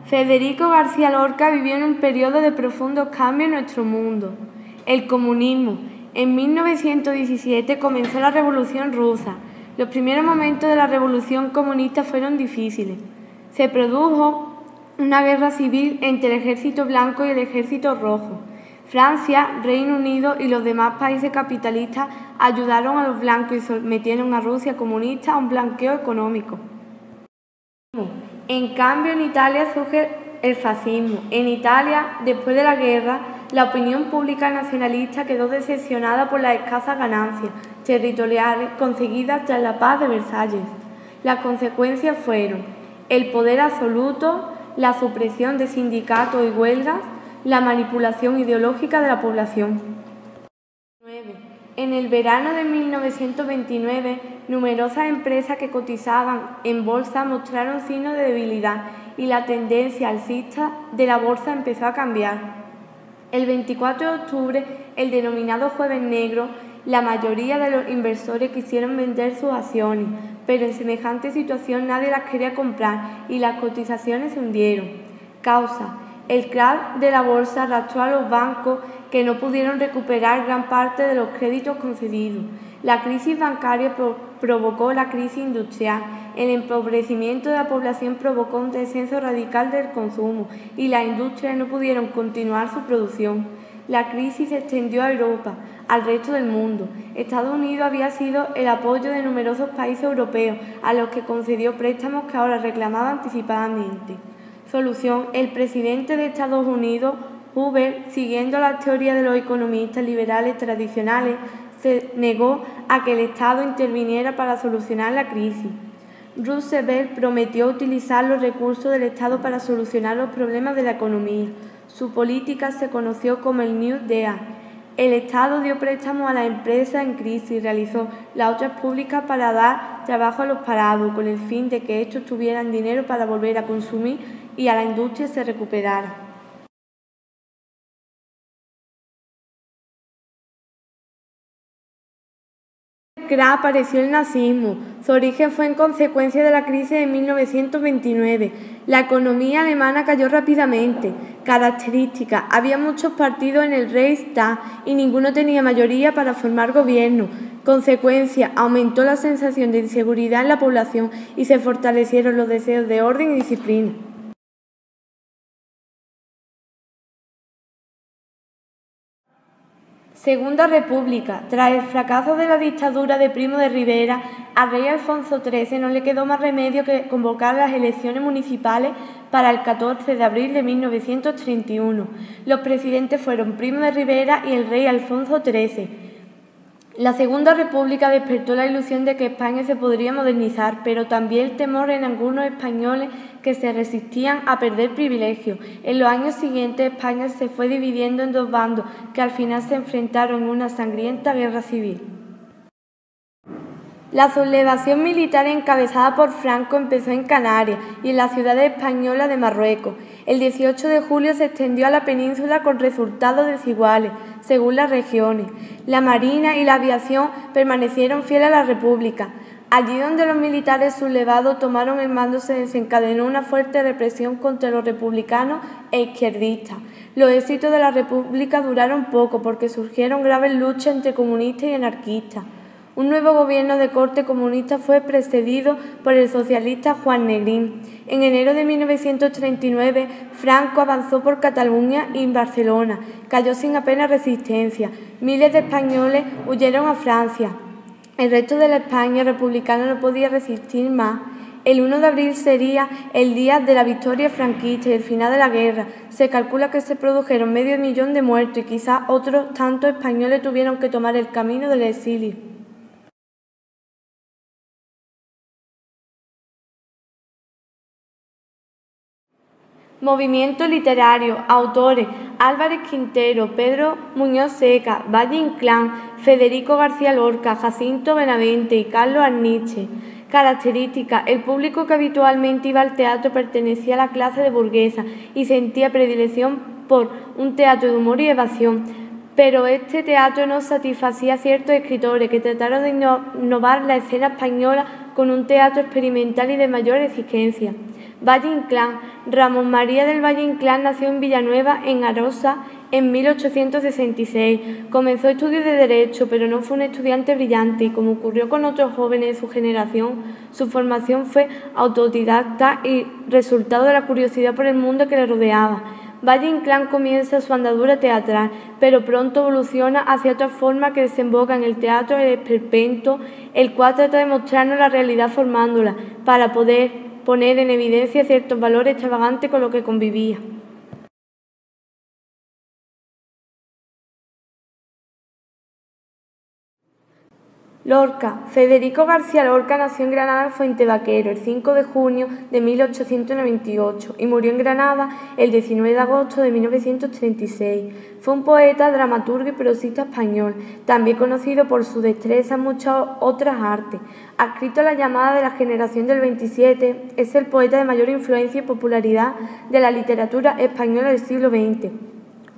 Federico García Lorca vivió en un periodo de profundos cambios en nuestro mundo. El comunismo. En 1917 comenzó la Revolución Rusa. Los primeros momentos de la Revolución comunista fueron difíciles. Se produjo una guerra civil entre el ejército blanco y el ejército rojo. Francia, Reino Unido y los demás países capitalistas ayudaron a los blancos y sometieron a Rusia comunista a un blanqueo económico. En cambio, en Italia surge el fascismo. En Italia, después de la guerra, la opinión pública nacionalista quedó decepcionada por las escasas ganancias territoriales conseguidas tras la paz de Versalles. Las consecuencias fueron el poder absoluto, la supresión de sindicatos y huelgas, la manipulación ideológica de la población. 9. En el verano de 1929, numerosas empresas que cotizaban en bolsa mostraron signos de debilidad y la tendencia alcista de la bolsa empezó a cambiar. El 24 de octubre, el denominado Jueves Negro, la mayoría de los inversores quisieron vender sus acciones, pero en semejante situación nadie las quería comprar y las cotizaciones se hundieron. Causa: el crack de la bolsa arrastró a los bancos que no pudieron recuperar gran parte de los créditos concedidos. La crisis bancaria provocó la crisis industrial. El empobrecimiento de la población provocó un descenso radical del consumo y las industrias no pudieron continuar su producción. La crisis se extendió a Europa, al resto del mundo. Estados Unidos había sido el apoyo de numerosos países europeos a los que concedió préstamos que ahora reclamaba anticipadamente. Solución: el presidente de Estados Unidos, Hoover, siguiendo las teorías de los economistas liberales tradicionales, se negó a que el Estado interviniera para solucionar la crisis. Roosevelt prometió utilizar los recursos del Estado para solucionar los problemas de la economía. Su política se conoció como el New Deal. El Estado dio préstamos a las empresas en crisis y realizó las obras públicas para dar trabajo a los parados, con el fin de que estos tuvieran dinero para volver a consumir y a la industria se recuperara. Apareció el nazismo. Su origen fue en consecuencia de la crisis de 1929. La economía alemana cayó rápidamente. Característica: había muchos partidos en el Reichstag y ninguno tenía mayoría para formar gobierno. Consecuencia: aumentó la sensación de inseguridad en la población y se fortalecieron los deseos de orden y disciplina. Segunda República. Tras el fracaso de la dictadura de Primo de Rivera, al rey Alfonso XIII no le quedó más remedio que convocar las elecciones municipales para el 14 de abril de 1931. Los presidentes fueron Primo de Rivera y el rey Alfonso XIII. La Segunda República despertó la ilusión de que España se podría modernizar, pero también el temor en algunos españoles que se resistían a perder privilegios. En los años siguientes, España se fue dividiendo en dos bandos que al final se enfrentaron en una sangrienta guerra civil. La sublevación militar encabezada por Franco empezó en Canarias y en la ciudad española de Marruecos. El 18 de julio se extendió a la península con resultados desiguales, según las regiones. La Marina y la aviación permanecieron fieles a la República. Allí donde los militares sublevados tomaron el mando se desencadenó una fuerte represión contra los republicanos e izquierdistas. Los éxitos de la República duraron poco porque surgieron graves luchas entre comunistas y anarquistas. Un nuevo gobierno de corte comunista fue precedido por el socialista Juan Negrín. En enero de 1939, Franco avanzó por Cataluña y Barcelona. Cayó sin apenas resistencia. Miles de españoles huyeron a Francia. El resto de la España republicana no podía resistir más. El 1 de abril sería el día de la victoria franquista y el final de la guerra. Se calcula que se produjeron 500.000 de muertos y quizás otros tantos españoles tuvieron que tomar el camino del exilio. Movimiento literario. Autores: Álvarez Quintero, Pedro Muñoz Seca, Valle Inclán, Federico García Lorca, Jacinto Benavente y Carlos Arniche. Características: el público que habitualmente iba al teatro pertenecía a la clase de burguesa y sentía predilección por un teatro de humor y evasión. Pero este teatro no satisfacía a ciertos escritores que trataron de innovar la escena española con un teatro experimental y de mayor exigencia. Valle-Inclán. Ramón María del Valle-Inclán nació en Villanueva, en Arosa, en 1866. Comenzó estudios de Derecho, pero no fue un estudiante brillante y, como ocurrió con otros jóvenes de su generación, su formación fue autodidacta y resultado de la curiosidad por el mundo que le rodeaba. Valle-Inclán comienza su andadura teatral, pero pronto evoluciona hacia otra forma que desemboca en el teatro del esperpento, el cual trata de mostrarnos la realidad formándola, para poder poner en evidencia ciertos valores extravagantes con los que convivía. Lorca. Federico García Lorca nació en Granada, en Fuentevaquero, el 5 de junio de 1898 y murió en Granada el 19 de agosto de 1936. Fue un poeta, dramaturgo y prosista español, también conocido por su destreza en muchas otras artes. Adscrito a la llamada de la generación del 27, es el poeta de mayor influencia y popularidad de la literatura española del siglo XX.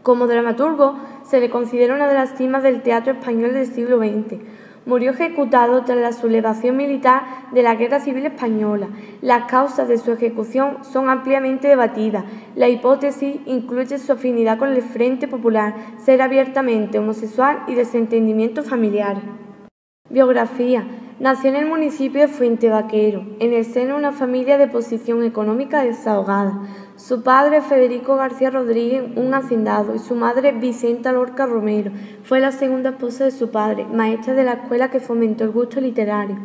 Como dramaturgo, se le considera una de las cimas del teatro español del siglo XX. Murió ejecutado tras la sublevación militar de la Guerra Civil Española. Las causas de su ejecución son ampliamente debatidas. La hipótesis incluye su afinidad con el Frente Popular, ser abiertamente homosexual y desentendimientos familiares. Biografía. Nació en el municipio de Fuentevaquero, en el seno de una familia de posición económica desahogada. Su padre, Federico García Rodríguez, un hacendado, y su madre, Vicenta Lorca Romero, fue la segunda esposa de su padre, maestra de la escuela que fomentó el gusto literario.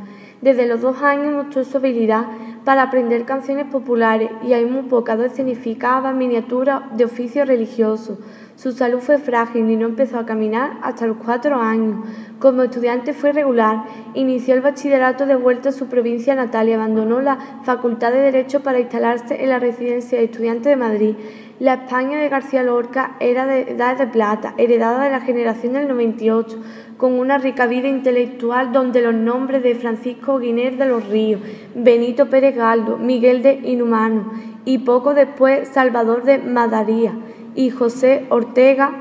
Desde los 2 años mostró su habilidad para aprender canciones populares y hay muy pocas escenificadas miniaturas de oficio religioso. Su salud fue frágil y no empezó a caminar hasta los 4 años. Como estudiante fue regular, inició el bachillerato de vuelta a su provincia natal y abandonó la Facultad de Derecho para instalarse en la Residencia de Estudiantes de Madrid. La España de García Lorca era de edad de plata, heredada de la generación del 98, con una rica vida intelectual donde los nombres de Francisco Guiner de los Ríos, Benito Pérez Galdo, Miguel de Inhumano y poco después Salvador de Madaría y José Ortega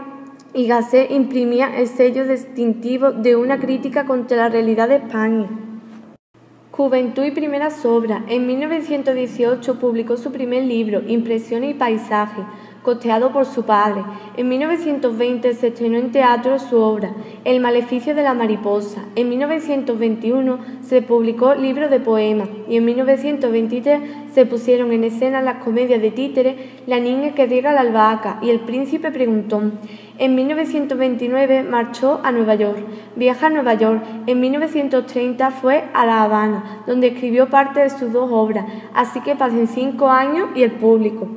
y Gasset imprimían el sello distintivo de una crítica contra la realidad de España. Juventud y primeras obras. En 1918 publicó su primer libro, Impresiones y Paisajes, costeado por su padre. En 1920 se estrenó en teatro su obra, El maleficio de la mariposa. En 1921 se publicó libro de poemas y en 1923 se pusieron en escena las comedias de títeres La niña que riega la albahaca y El príncipe preguntón. En 1929 marchó a Nueva York. Viaja a Nueva York. En 1930 fue a La Habana, donde escribió parte de sus 2 obras, así que pasen 5 años y el público.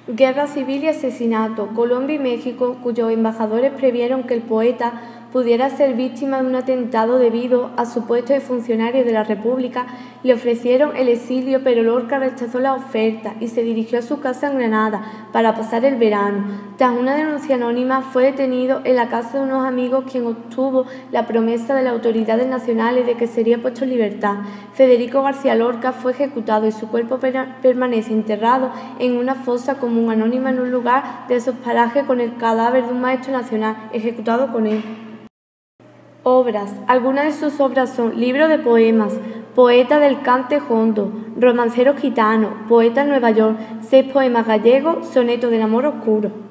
Guerra civil y asesinato. Colombia y México, cuyos embajadores previeron que el poeta pudiera ser víctima de un atentado debido a su puesto de funcionario de la República, le ofrecieron el exilio, pero Lorca rechazó la oferta y se dirigió a su casa en Granada para pasar el verano. Tras una denuncia anónima, fue detenido en la casa de unos amigos, quien obtuvo la promesa de las autoridades nacionales de que sería puesto en libertad. Federico García Lorca fue ejecutado y su cuerpo permanece enterrado en una fosa común anónima en un lugar de esos parajes con el cadáver de un maestro nacional ejecutado con él. Obras. Algunas de sus obras son Libro de poemas, Poeta del cante jondo, Romancero gitano, Poeta en Nueva York, 6 poemas gallegos, Soneto del amor oscuro.